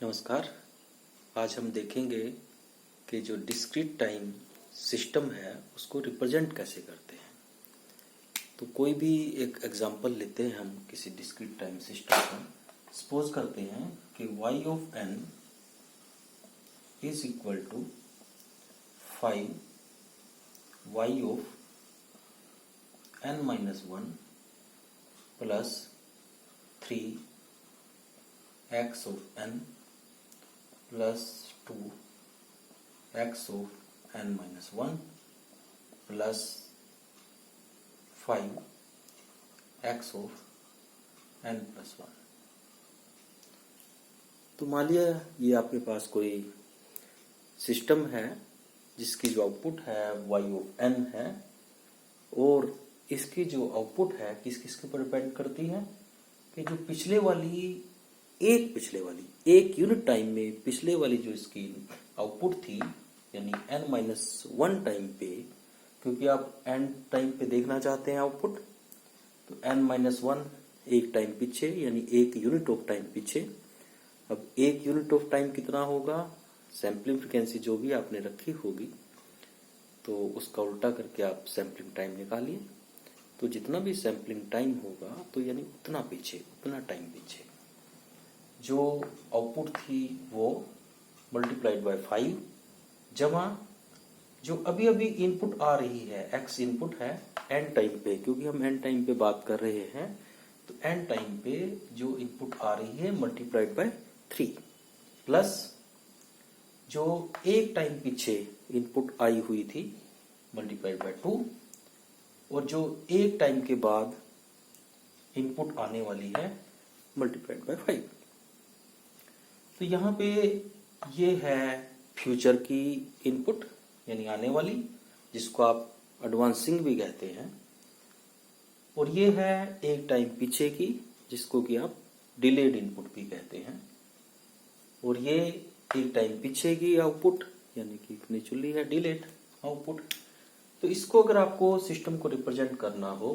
नमस्कार। आज हम देखेंगे कि जो डिस्क्रीट टाइम सिस्टम है उसको रिप्रेजेंट कैसे करते हैं। तो कोई भी एक एग्जांपल लेते हैं हम किसी डिस्क्रीट टाइम सिस्टम का। सपोज करते हैं कि y of n is equal to 5 y of n minus 1 plus 3 x of n plus 2 x of n minus 1 plus 5 x of n plus 1। तो मान लिया ये आपके पास कोई सिस्टम है जिसकी जो आउटपुट है y ऑफ n है और इसकी जो आउटपुट है किस किस के ऊपर डिपेंड करती है कि जो पिछले वाली एक यूनिट टाइम में पिछले वाली जो इसकी आउटपुट थी यानी n-1 टाइम पे, क्योंकि आप n टाइम पे देखना चाहते हैं आउटपुट, तो n-1 एक टाइम पीछे यानी एक यूनिट ऑफ टाइम पीछे। अब एक यूनिट ऑफ टाइम कितना होगा, सैंपलिंग फ्रीक्वेंसी जो भी आपने रखी होगी तो उसका उल्टा करके आप सैंपलिंग टाइम निकालिए। तो जितना भी सैंपलिंग टाइम होगा तो यानी उतना टाइम पीछे जो आउटपुट थी वो मल्टीप्लाइड बाय 5 जमा जो अभी अभी इनपुट आ रही है x इनपुट है n टाइम पे, क्योंकि हम n टाइम पे बात कर रहे हैं तो n टाइम पे जो इनपुट आ रही है मल्टीप्लाइड बाय 3 प्लस जो एक टाइम पीछे इनपुट आई हुई थी मल्टीप्लाइड बाय 2 और जो एक टाइम के बाद इनपुट आने वाली है मल्टीप्लाइड बाय 5। तो यहाँ पे ये है फ्यूचर की इनपुट यानी आने वाली, जिसको आप एडवांसिंग भी कहते हैं, और ये है एक टाइम पीछे की जिसको कि आप डिलेड इनपुट भी कहते हैं, और ये एक टाइम पीछे की आउटपुट यानी कि नेचुरली है डिलेड आउटपुट। तो इसको अगर आपको सिस्टम को रिप्रेजेंट करना हो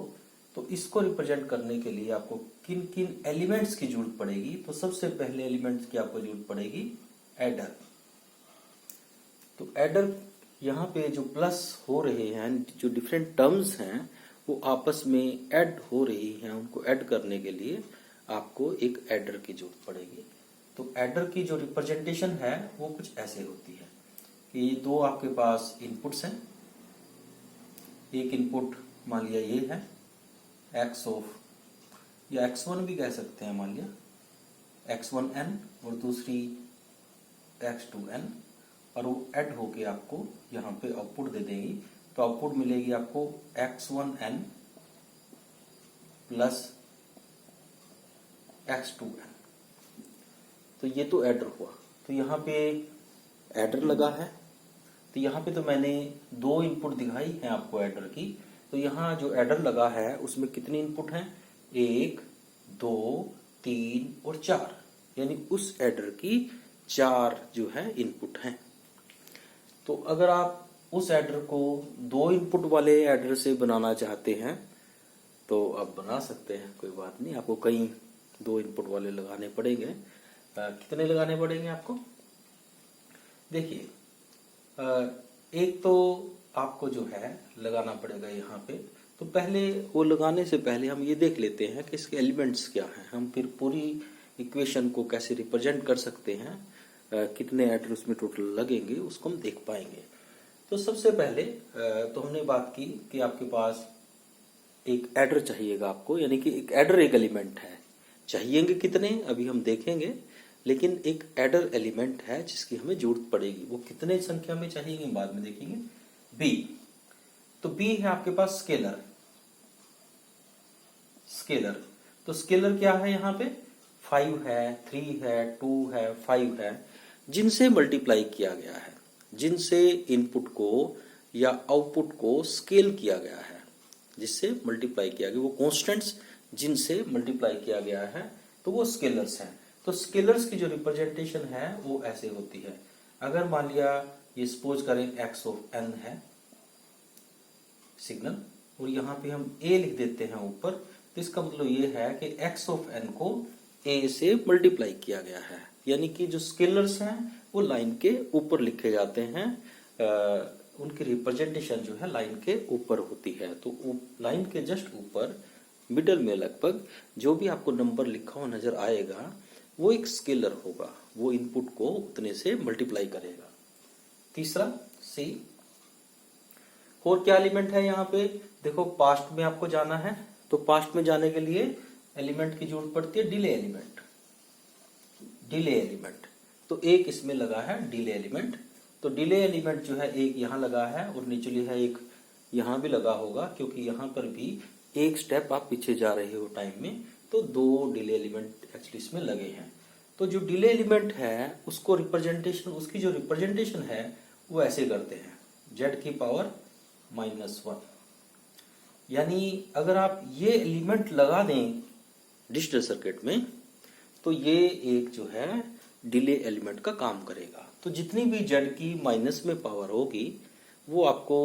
तो इसको रिप्रेजेंट करने के लिए आपको किन किन एलिमेंट्स की जरूरत पड़ेगी। तो सबसे पहले एलिमेंट्स की आपको जरूरत पड़ेगी एडर। तो एडर यहाँ पे जो प्लस हो रहे हैं, जो डिफरेंट टर्म्स हैं वो आपस में ऐड हो रही हैं, उनको ऐड करने के लिए आपको एक एडर की जरूरत पड़ेगी। तो एडर की जो रिप्रेजेंटेशन है वो कुछ ऐसे होती है कि दो आपके पास इनपुट्स हैं। एक इनपुट मान लिया ये है x ऑफ, या x1 भी कह सकते हैं, मान लिया x1n और दूसरी x2n, और वो ऐड होके आपको यहाँ पे आउटपुट दे देंगी। तो आउटपुट मिलेगी आपको x1n प्लस x2n। तो ये तो एडर हुआ। तो यहाँ पे एडर लगा है, तो यहाँ पे तो मैंने दो इनपुट दिखाई है आपको एडर की। तो यहाँ जो एडर लगा है उसमें कितनी इनपुट हैं, 1 2 3 और 4, यानी उस एडर की 4 जो है इनपुट हैं। तो अगर आप उस एडर को दो इनपुट वाले एडर से बनाना चाहते हैं तो आप बना सकते हैं, कोई बात नहीं। आपको कई दो इनपुट वाले लगाने पड़ेंगे। कितने लगाने पड़ेंगे आपको, देखिए एक तो आपको जो है लगाना पड़ेगा यहाँ पे। तो पहले वो लगाने से पहले हम ये देख लेते हैं कि इसके एलिमेंट्स क्या हैं, हम फिर पूरी इक्वेशन को कैसे रिप्रेजेंट कर सकते हैं, कितने एडर उसमें टोटल लगेंगे उसको हम देख पाएंगे। तो सबसे पहले तो हमने बात की कि आपके पास एक एडर चाहिएगा आपको, यानी कि एक एडर एक एलिमेंट है। चाहिएंगे कितने अभी हम देखेंगे, लेकिन एक एडर एलिमेंट है जिसकी हमें जरूरत पड़ेगी। वो कितने संख्या में चाहिए बाद में देखेंगे। बी, तो बी है आपके पास स्केलर। तो स्केलर क्या है, यहाँ पे 5 है, 3 है, 2 है, 5 है, जिनसे मल्टीप्लाई किया गया है, जिनसे इनपुट को या आउटपुट को स्केल किया गया है, जिससे मल्टीप्लाई किया गया, वो कॉन्स्टेंट्स जिनसे मल्टीप्लाई किया गया है, तो वो स्केलर्स हैं। तो स्केलर्स की जो रिप्रेजेंटेशन है वो ऐसे होती है। अगर मान लिया ये सपोज करें x ऑफ n है सिग्नल, और यहाँ पे हम a लिख देते हैं ऊपर, तो इसका मतलब ये है कि x ऑफ n को a से मल्टीप्लाई किया गया है, यानी कि जो स्केलर्स हैं वो लाइन के ऊपर लिखे जाते हैं, उनकी रिप्रेजेंटेशन जो है लाइन के ऊपर होती है। तो लाइन के जस्ट ऊपर मिडल में लगभग जो भी आपको नंबर लिखा हुआ नजर आएगा वो एक स्केलर होगा, वो इनपुट को उतने से मल्टीप्लाई करेगा। तीसरा सी, और क्या एलिमेंट है यहाँ पे, देखो पास्ट में आपको जाना है, तो पास्ट में जाने के लिए एलिमेंट की जरूरत पड़ती है डिले एलिमेंट। डिले एलिमेंट तो एक इसमें लगा है डिले एलिमेंट, तो डिले एलिमेंट जो है एक यहाँ लगा है और निचली है एक यहाँ भी लगा होगा, क्योंकि यहाँ पर भी एक स्टेप आप पीछे जा रहे हो टाइम में, तो दो डिले एलिमेंट एक्चुअली इसमें लगे हैं। तो जो डिले एलिमेंट है उसको रिप्रेजेंटेशन, उसकी जो रिप्रेजेंटेशन है वो ऐसे करते हैं z की पावर -1। यानी अगर आप ये एलिमेंट लगा दें डिजिटल सर्किट में तो ये एक जो है डिले एलिमेंट का काम करेगा। तो जितनी भी z की माइनस में पावर होगी वो आपको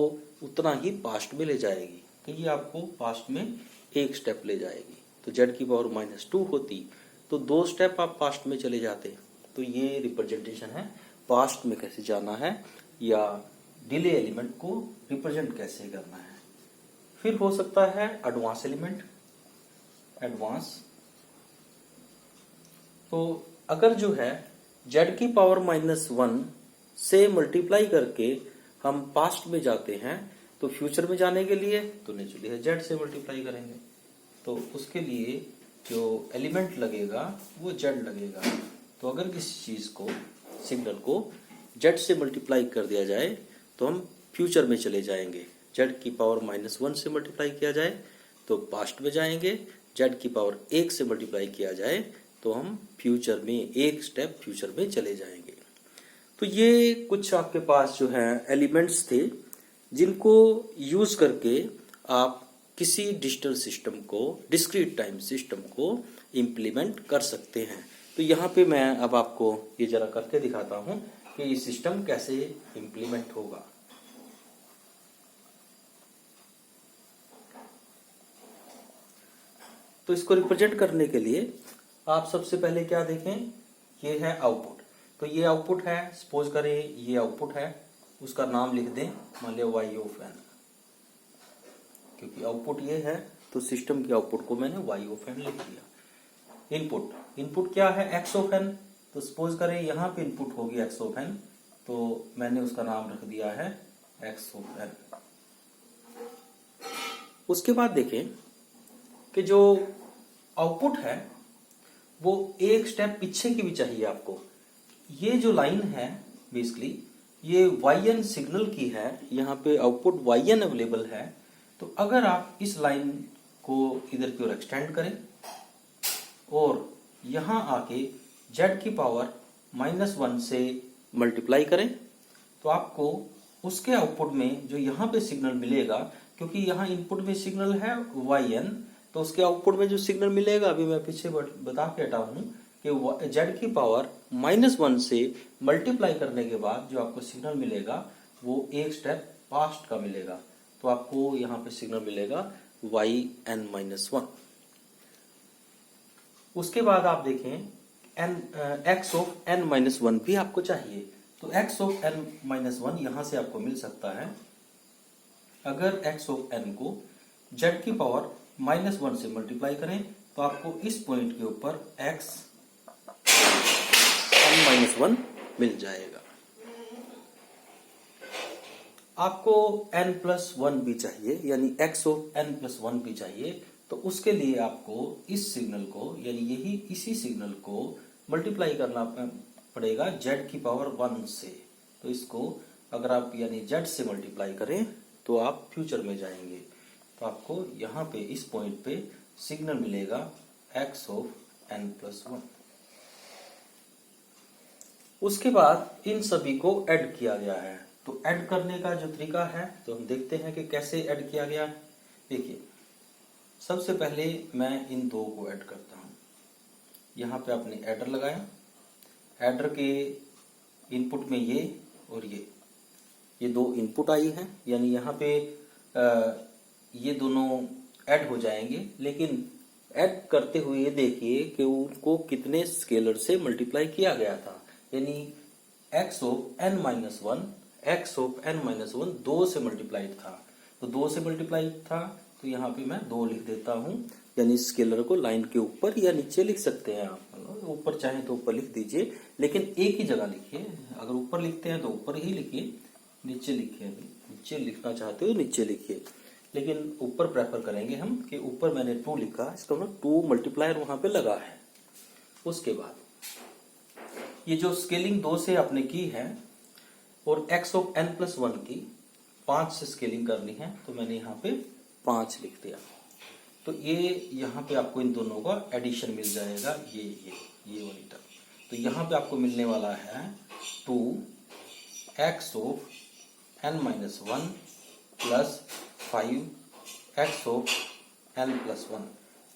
उतना ही पास्ट में ले जाएगी, तो ये आपको पास्ट में एक स्टेप ले जाएगी। तो z की पावर -2 होती तो 2 स्टेप आप पास्ट में चले जाते। तो ये रिप्रेजेंटेशन है पास्ट में कैसे जाना है या डिले एलिमेंट को रिप्रेजेंट कैसे करना है। फिर हो सकता है एडवांस एलिमेंट, एडवांस। तो अगर जो है z की पावर -1 से मल्टीप्लाई करके हम पास्ट में जाते हैं तो फ्यूचर में जाने के लिए तो नेचुरली है z से मल्टीप्लाई करेंगे, तो उसके लिए जो एलिमेंट लगेगा वो z लगेगा। तो अगर किसी चीज को, सिग्नल को z से मल्टीप्लाई कर दिया जाए तो हम फ्यूचर में चले जाएंगे, z की पावर -1 से मल्टीप्लाई किया जाए तो पास्ट में जाएंगे, z की पावर 1 से मल्टीप्लाई किया जाए तो हम फ्यूचर में एक स्टेप फ्यूचर में चले जाएंगे। तो ये कुछ आपके पास जो है एलिमेंट्स थे जिनको यूज करके आप किसी डिजिटल सिस्टम को, डिस्क्रीट टाइम सिस्टम को इम्प्लीमेंट कर सकते हैं। तो यहाँ पे मैं अब आपको ये जरा करके दिखाता हूँ कि ये सिस्टम कैसे इम्प्लीमेंट होगा। तो इसको रिप्रेजेंट करने के लिए आप सबसे पहले क्या देखें, ये है आउटपुट। तो ये आउटपुट है, सपोज करें ये आउटपुट है, उसका नाम लिख दें मान लिया y ऑफ n, क्योंकि आउटपुट ये है तो सिस्टम के आउटपुट को मैंने y ऑफ n लिख दिया। इनपुट, इनपुट क्या है x ऑफ n, तो सपोज करें यहाँ पे इनपुट होगी x ऑफ n, तो मैंने उसका नाम रख दिया है x ऑफ n। उसके बाद देखें कि जो आउटपुट है वो एक स्टेप पीछे की भी चाहिए आपको। ये जो लाइन है बेसिकली ये yn सिग्नल की है, यहाँ पे आउटपुट yn अवेलेबल है। तो अगर आप इस लाइन को इधर की ओर एक्सटेंड करें और यहाँ आके z की पावर -1 से मल्टीप्लाई करें तो आपको उसके आउटपुट में जो यहाँ पे सिग्नल मिलेगा, क्योंकि यहाँ इनपुट में सिग्नल है yn, तो उसके आउटपुट में जो सिग्नल मिलेगा अभी मैं पीछे बता के हटा हूं कि z की पावर -1 से मल्टीप्लाई करने के बाद जो आपको सिग्नल मिलेगा वो एक स्टेप पास्ट का मिलेगा। तो आपको यहाँ पे सिग्नल मिलेगा yn-1। उसके बाद आप देखें x ऑफ n-1 भी आपको चाहिए। तो x ऑफ n-1 यहां से आपको मिल सकता है। अगर x ऑफ n को z की पावर -1 से मल्टीप्लाई करें तो आपको इस पॉइंट के ऊपर x n-1 मिल जाएगा। आपको n+1 भी चाहिए, यानी x ऑफ n+1 भी चाहिए। तो उसके लिए आपको इस सिग्नल को, यानी इसी सिग्नल को मल्टीप्लाई करना पड़ेगा z की पावर 1 से। तो इसको अगर आप यानी z से मल्टीप्लाई करें तो आप फ्यूचर में जाएंगे, तो आपको यहाँ पे इस पॉइंट पे सिग्नल मिलेगा x ऑफ n+1। उसके बाद इन सभी को ऐड किया गया है। तो ऐड करने का जो तरीका है तो हम देखते हैं कि कैसे ऐड किया गया है। देखिए, सबसे पहले मैं इन दो को ऐड करता हूं। यहाँ पे आपने एडर लगाया, एडर के इनपुट में ये और ये दो इनपुट आई हैं, यानी यहाँ पे ये दोनों ऐड हो जाएंगे। लेकिन ऐड करते हुए देखिए कि उनको कितने स्केलर से मल्टीप्लाई किया गया था, यानी x of n minus one, x of n minus one 2 से मल्टीप्लाइड था, तो 2 से मल्टीप्लाइड था, तो यहाँ पे मैं 2 लिख देता हूँ, यानी स्केलर को लाइन के ऊपर या नीचे लिख सकते हैं आप, ऊपर चाहे तो ऊपर लिख दीजिए, लेकिन एक ही जगह लिखिए, अगर ऊपर लिखते हैं तो ऊपर ही लिखिए, नीचे लिखिए, नीचे लिखना चाहते हो नीचे लिखिए, लेकिन ऊपर प्रेफर करेंगे हम कि ऊपर मैंने 2 लिखा, इसका मतलब 2 मल्टीप्लायर वहां पे लगा है। उसके बाद ये जो स्केलिंग 2 से आपने की है और x ऑफ n प्लस 1 की 5 से स्केलिंग करनी है, तो मैंने यहाँ पे 5 लिख दिया, तो ये यहाँ पे आपको इन दोनों का एडिशन मिल जाएगा, ये वाली टर्म, तो यहाँ पे आपको मिलने वाला है 2x of n minus 1 plus 5x of n plus 1,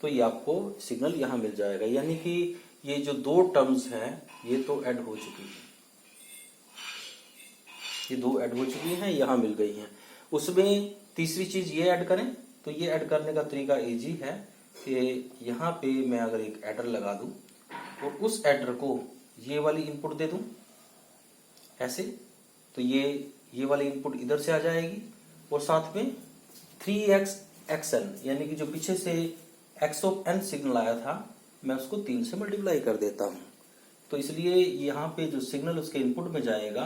तो ये आपको सिग्नल यहाँ मिल जाएगा, यानी कि ये जो 2 टर्म्स हैं ये तो ऐड हो चुकी है, ये 2 ऐड हो चुकी हैं, यहाँ मिल गई हैं। उसमें तीसरी चीज ये ऐड करें, तो ये ऐड करने का तरीका इजी है कि यहाँ पे मैं अगर एक एडर लगा दूं और उस एडर को ये वाली इनपुट दे दूं ऐसे, तो ये वाली इनपुट इधर से आ जाएगी और साथ में 3xn, यानी कि जो पीछे से x ऑफ n सिग्नल आया था मैं उसको 3 से मल्टीप्लाई कर देता हूं, तो इसलिए यहाँ पे जो सिग्नल उसके इनपुट में जाएगा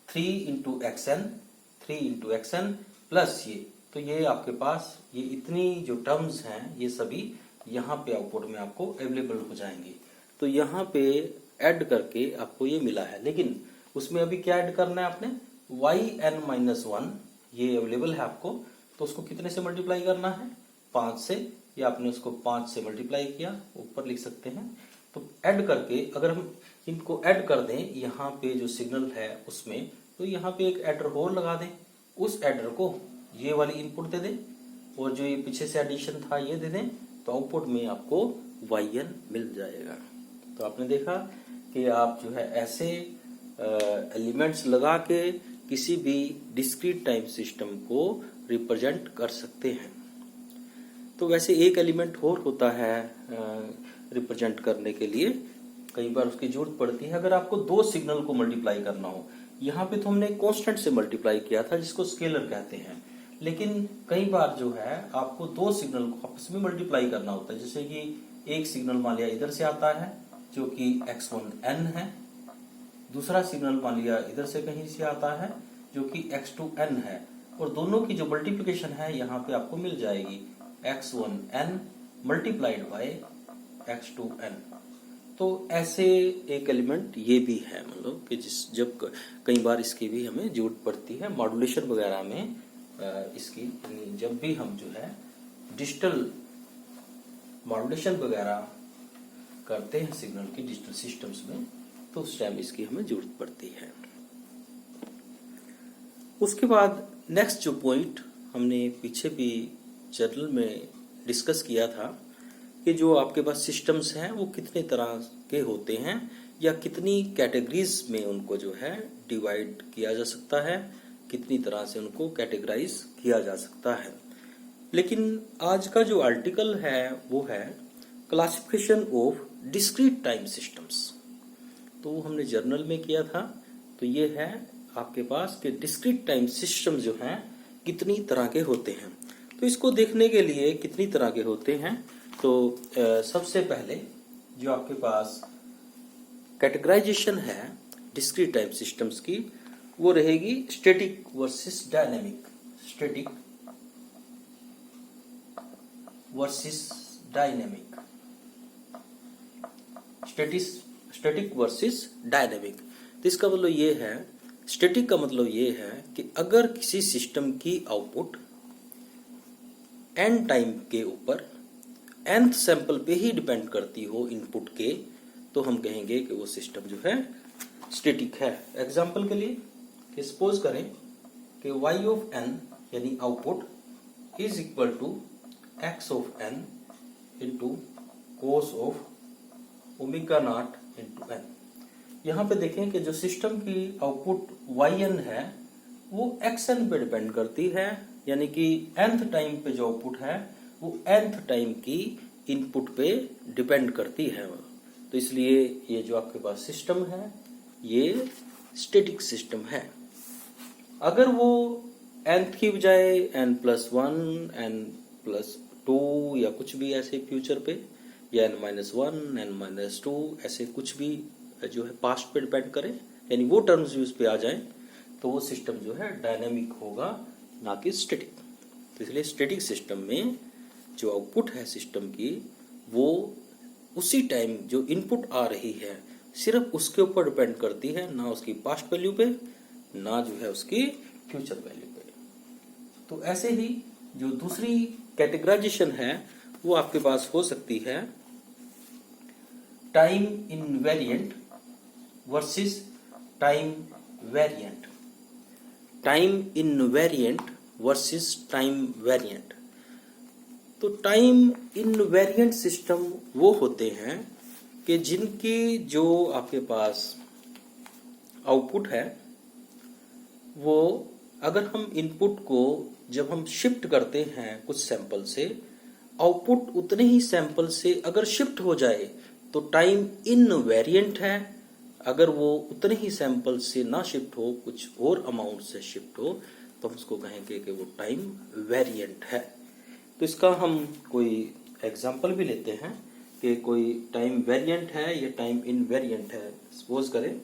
3 इंटू एक्सएन प्लस ये, तो ये आपके पास ये इतनी जो टर्म्स हैं ये सभी यहाँ पे आउटपुट में आपको अवेलेबल हो जाएंगे, तो यहाँ पे ऐड करके आपको ये मिला है। लेकिन उसमें अभी क्या ऐड करना है आपने, yn माइनस 1 ये अवेलेबल है आपको, तो उसको कितने से मल्टीप्लाई करना है, 5 से, या आपने उसको 5 से मल्टीप्लाई किया, ऊपर लिख सकते हैं, तो ऐड करके अगर हम इनको ऐड कर दें यहाँ पे जो सिग्नल है उसमें, तो यहाँ पे एक एडर और लगा दें, उस एडर को ये वाली इनपुट दे दें और जो ये पीछे से एडिशन था ये दे दें, तो आउटपुट में आपको yn मिल जाएगा। तो आपने देखा कि आप जो है ऐसे एलिमेंट्स लगा के किसी भी डिस्क्रीट टाइम सिस्टम को रिप्रेजेंट कर सकते हैं। तो वैसे एक एलिमेंट और होता है रिप्रेजेंट करने के लिए, कई बार उसकी जरूरत पड़ती है अगर आपको 2 सिग्नल को मल्टीप्लाई करना हो। यहाँ पे तो हमने कांस्टेंट से मल्टीप्लाई किया था जिसको स्केलर कहते हैं, लेकिन कई बार जो है आपको 2 सिग्नल को आपस में मल्टीप्लाई करना होता है, जैसे कि एक सिग्नल मान लिया इधर से आता है जो कि x1n है, दूसरा सिग्नल मान लिया इधर से कहीं से आता है जो कि x2n है, और दोनों की जो मल्टीप्लिकेशन है यहाँ पे आपको मिल जाएगी x1n मल्टीप्लाइड बाय x2n। तो ऐसे एक एलिमेंट ये भी है, मतलब कि जब कई बार इसकी भी हमें जरूरत पड़ती है मॉड्यूलेशन वगैरह में, इसकी जब भी हम जो है डिजिटल मॉड्यूलेशन वगैरह करते हैं सिग्नल की डिजिटल सिस्टम्स में, तो उस टाइम इसकी हमें जरूरत पड़ती है। उसके बाद नेक्स्ट जो पॉइंट हमने पीछे भी जर्नल में डिस्कस किया था कि जो आपके पास सिस्टम्स हैं वो कितने तरह के होते हैं या कितनी कैटेगरीज में उनको जो है डिवाइड किया जा सकता है, कितनी तरह से उनको कैटेगराइज किया जा सकता है। लेकिन आज का जो आर्टिकल है वो है classification of discrete time systems, तो वो हमने जर्नल में किया था। तो ये है आपके पास कि डिस्क्रीट टाइम सिस्टम जो हैं कितनी तरह के होते हैं। तो इसको देखने के लिए कितनी तरह के होते हैं, तो सबसे पहले जो आपके पास कैटेगराइजेशन है डिस्क्रीट टाइम सिस्टम्स की वो रहेगी static versus dynamic, static versus dynamic, static versus dynamic. तो इसका मतलब ये है, स्टैटिक का मतलब ये है कि अगर किसी सिस्टम की आउटपुट n टाइम के ऊपर nth सैंपल पे ही डिपेंड करती हो इनपुट के, तो हम कहेंगे कि वो सिस्टम जो है स्टैटिक है। एग्जाम्पल के लिए कि सपोज करें कि y ऑफ n यानी output is equal to x of n into cos of omega not into n। यहाँ पे देखें कि जो सिस्टम की आउटपुट yn है वो xn पे डिपेंड करती है, यानी कि nth टाइम पे जो आउटपुट है वो nth टाइम की इनपुट पे डिपेंड करती है। तो इसलिए ये जो आपके पास सिस्टम है ये स्टैटिक सिस्टम है। अगर वो nth की बजाय n+1 n+2 या कुछ भी ऐसे फ्यूचर पे या n-1 n-2 ऐसे कुछ भी जो है पास्ट पे डिपेंड करे यानी वो टर्म्स यूज पे आ जाए तो वो सिस्टम जो है डायनेमिक होगा ना कि स्टैटिक। तो इसलिए स्टैटिक सिस्टम में जो आउटपुट है सिस्टम की वो उसी टाइम जो इनपुट आ रही है सिर्फ उसके ऊपर डिपेंड करती है, ना उसकी पास्ट वैल्यू पे ना जो है उसकी फ्यूचर वैल्यू पे। तो ऐसे ही जो दूसरी कैटेगराइजेशन है वो आपके पास हो सकती है time invariant versus time variant. Time invariant versus time variant. तो टाइम इनवेरिएंट सिस्टम वो होते हैं कि जिनकी जो आपके पास आउटपुट है वो अगर हम इनपुट को जब हम शिफ्ट करते हैं कुछ सैंपल से, आउटपुट उतने ही सैंपल से अगर शिफ्ट हो जाए तो टाइम इनवेरिएंट है। अगर वो उतने ही सैंपल से ना शिफ्ट हो, कुछ और अमाउंट से शिफ्ट हो, तो हम उसको कहेंगे कि वो टाइम वेरिएंट है। तो इसका हम कोई एग्जांपल भी लेते हैं कि कोई टाइम वेरिएंट है या टाइम इनवेरिएंट है। सपोज करें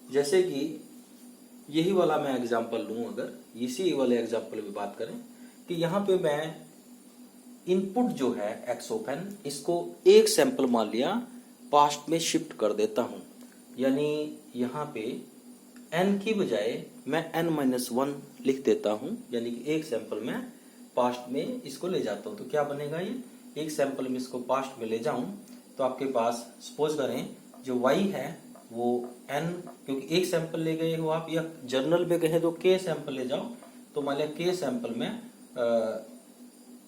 जैसे कि यही वाला मैं एग्जांपल लूं, अगर इसी वाले एग्जांपल में बात करें कि यहाँ पे मैं इनपुट जो है x ऑफ n इसको एक सैंपल मान लिया पास्ट में शिफ्ट कर देता हूं, यानी यहाँ पे n की बजाय मैं n-1 लिख देता हूं, यानी कि एक सैंपल में पास्ट में इसको ले जाता हूं। तो क्या बनेगा, ये एक सैंपल में इसको पास्ट में ले जाऊं तो आपके पास सपोज करें जो y है वो n, क्योंकि एक सैंपल ले गए हो आप, या जर्नल में कहें तो k सैंपल ले जाओ, तो मान लिया k सैंपल में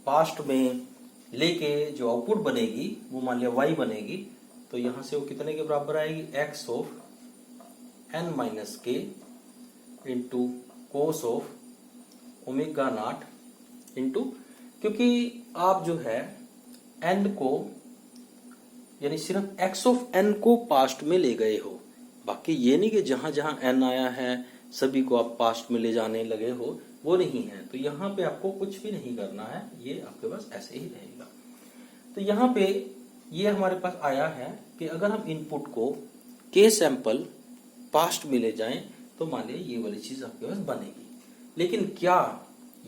पास्ट में लेके जो आउटपुट बनेगी वो मान लिया y बनेगी। तो यहां से वो कितने के बराबर आएगी, x of n-k into cos of omega not into, क्योंकि आप जो है n को यानी सिर्फ x ऑफ n को पास्ट में ले गए हो, बाकी ये नहीं कि जहां जहां n आया है सभी को आप पास्ट में ले जाने लगे हो, वो नहीं है। तो यहाँ पे आपको कुछ भी नहीं करना है, ये आपके पास ऐसे ही रहेगा। तो यहाँ पे ये हमारे पास आया है कि अगर हम इनपुट को k सैंपल पास्ट में ले जाएं तो मान लीजिए ये वाली चीज आपके पास बनेगी। लेकिन क्या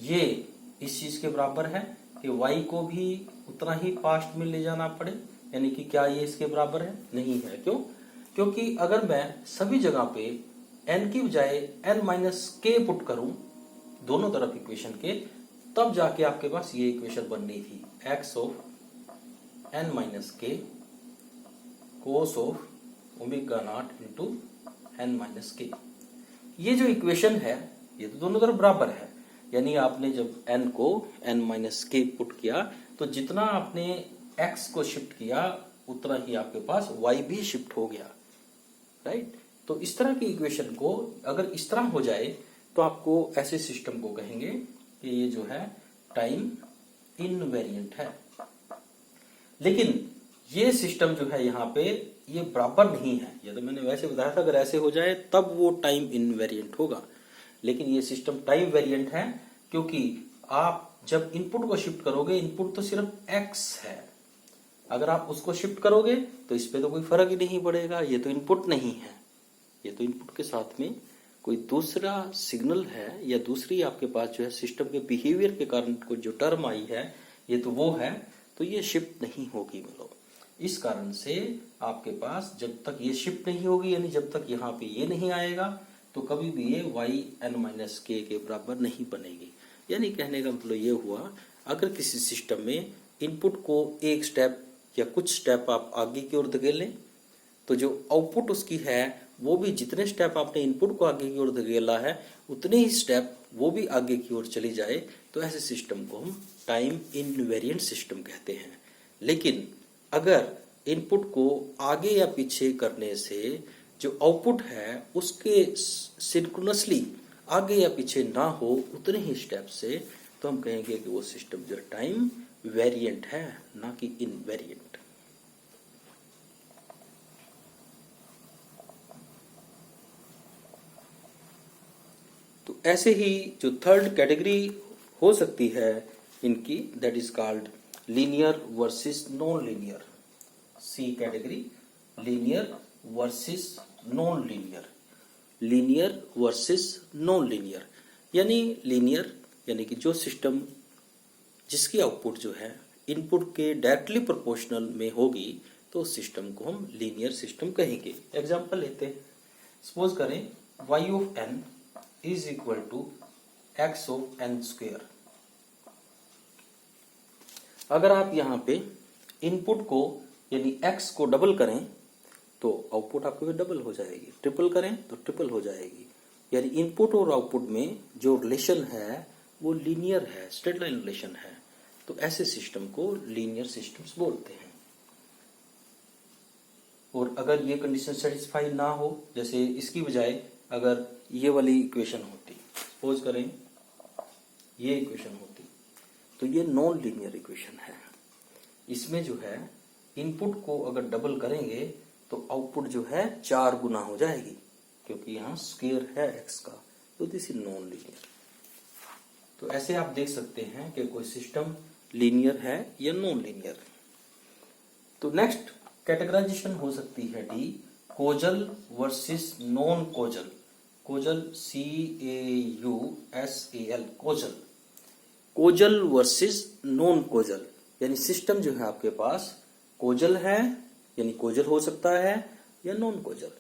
ये इस चीज के बराबर है कि y को भी उतना ही पास्ट में ले जाना पड़े, यानी कि क्या ये इसके बराबर है, नहीं है। क्यों? क्योंकि अगर मैं सभी जगह पे n की बजाय n-k पुट करूं दोनों तरफ इक्वेशन के, तब जाके आपके पास ये इक्वेशन बननी थी, x of n-k cos of omega not into n-k। ये जो इक्वेशन है ये तो दोनों तरफ बराबर है, यानी आपने जब n को n-k पुट किया तो जितना आपने x को शिफ्ट किया उतना ही आपके पास y भी शिफ्ट हो गया, राइट। तो इस तरह की इक्वेशन को अगर इस तरह हो जाए तो आपको ऐसे सिस्टम को कहेंगे कि ये जो है टाइम इनवेरिएंट है। लेकिन ये सिस्टम जो है यहाँ पे ये बराबर नहीं है, ये तो मैंने वैसे बताया था, अगर ऐसे हो जाए तब वो टाइम इनवेरिएंट होगा। लेकिन ये सिस्टम टाइम वेरिएंट है क्योंकि आप जब इनपुट को शिफ्ट करोगे, इनपुट तो सिर्फ x है, अगर आप उसको शिफ्ट करोगे तो इस पे तो कोई फर्क ही नहीं पड़ेगा, ये तो इनपुट नहीं है, ये तो इनपुट के साथ में कोई दूसरा सिग्नल है या दूसरी आपके पास जो है सिस्टम के बिहेवियर के कारण कोई जो टर्म आई है ये तो वो है, तो ये शिफ्ट नहीं होगी। मतलब इस कारण से आपके पास जब तक ये शिफ्ट नहीं होगी, यानी जब तक यहाँ पे ये नहीं आएगा तो कभी भी ये y-n-k के बराबर नहीं बनेगी। यानी कहने का मतलब ये हुआ, अगर किसी सिस्टम में इनपुट को एक स्टेप या कुछ स्टेप आप आगे की ओर धकेलें तो जो आउटपुट उसकी है वो भी जितने स्टेप आपने इनपुट को आगे की ओर धकेला है उतने ही स्टेप वो भी आगे की ओर चली जाए, तो ऐसे सिस्टम को हम टाइम इनवेरिएंट सिस्टम कहते हैं। लेकिन अगर इनपुट को आगे या पीछे करने से जो आउटपुट है उसके सिंक्रोनसली आगे या पीछे ना हो उतने ही स्टेप से, तो हम कहेंगे कि वो सिस्टम जो है टाइम वेरिएंट है, ना कि इनवेरिएंट। तो ऐसे ही जो थर्ड कैटेगरी हो सकती है इनकी, that is called linear versus non linear. See category, linear versus non linear. Linear versus non linear यानी लीनियर यानी कि जो सिस्टम जिसकी आउटपुट जो है इनपुट के डायरेक्टली प्रोपोर्शनल में होगी, तो उस सिस्टम को हम लीनियर सिस्टम कहेंगे। एग्जांपल लेते हैं, सपोज करें y of n is equal to x of n square. अगर आप यहाँ पे इनपुट को यानी x को डबल करें तो आउटपुट आपको डबल हो जाएगी, ट्रिपल करें तो ट्रिपल हो जाएगी। यानी इनपुट और आउटपुट में जो रिलेशन है वो लीनियर है, स्ट्रेट लाइन रिलेशन है। तो ऐसे सिस्टम को लीनियर सिस्टम्स बोलते हैं। और अगर ये कंडीशन सेटिस्फाई ना हो, जैसे इसकी बजाय अगर ये वाली इक्वेशन होती, सपोज करें ये इक्वेशन होती, तो ये नॉन लीनियर इक्वेशन है। इसमें जो है इनपुट को अगर डबल करेंगे तो आउटपुट जो है 4 गुना हो जाएगी, क्योंकि यहाँ स्क्वायर है x का, तो दिस इज नॉन लीनियर। तो ऐसे आप देख सकते हैं कि कोई सिस्टम लीनियर है या नॉन लीनियर। तो नेक्स्ट कैटेगराइजेशन हो सकती है D, causal versus non causal. Causal CAUSAL, causal. Causal versus non causal यानी सिस्टम जो है आपके पास कोजल है यानी कोजल हो सकता है या नॉन कोजल।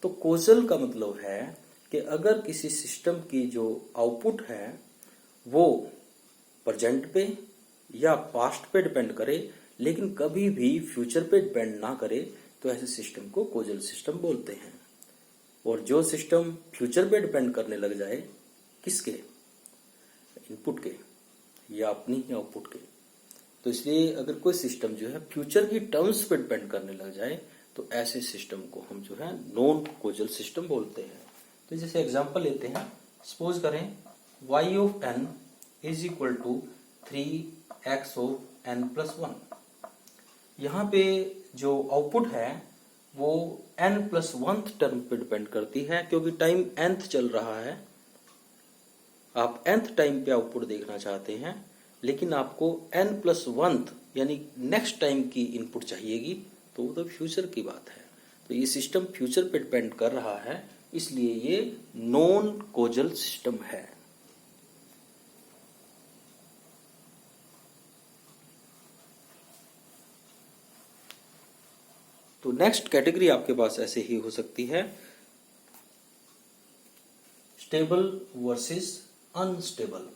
तो कोजल का मतलब है कि अगर किसी सिस्टम की जो आउटपुट है वो प्रेजेंट पे या पास्ट पे डिपेंड करे, लेकिन कभी भी फ्यूचर पे डिपेंड ना करे, तो ऐसे सिस्टम को कोजल सिस्टम बोलते हैं। और जो सिस्टम फ्यूचर पे डिपेंड करने लग जाए, किसके, इनपुट के या अपनी ही आउटपुट के, तो इसलिए अगर कोई सिस्टम जो है फ्यूचर की टर्म्स पे डिपेंड करने लग जाए, तो ऐसे सिस्टम को हम जो है नॉन कोजल सिस्टम बोलते हैं। तो जैसे एग्जांपल लेते हैं, सपोज करें y of n is equal to 3x of n plus 1। यहाँ पे जो आउटपुट है वो n प्लस 1th टर्म पे डिपेंड करती है, क्योंकि टाइम nth चल रहा है। आप nth टाइम पे आउटपुट देखना चाहते हैं, लेकिन आपको n प्लस 1th यानी नेक्स्ट टाइम की इनपुट चाहिएगी, तो वो तो फ्यूचर की बात है। तो ये सिस्टम फ्यूचर पे डिपेंड कर रहा है, इसलिए ये नॉन कोजल सिस्टम है। तो नेक्स्ट कैटेगरी आपके पास ऐसे ही हो सकती है, स्टेबल वर्सेस अनस्टेबल।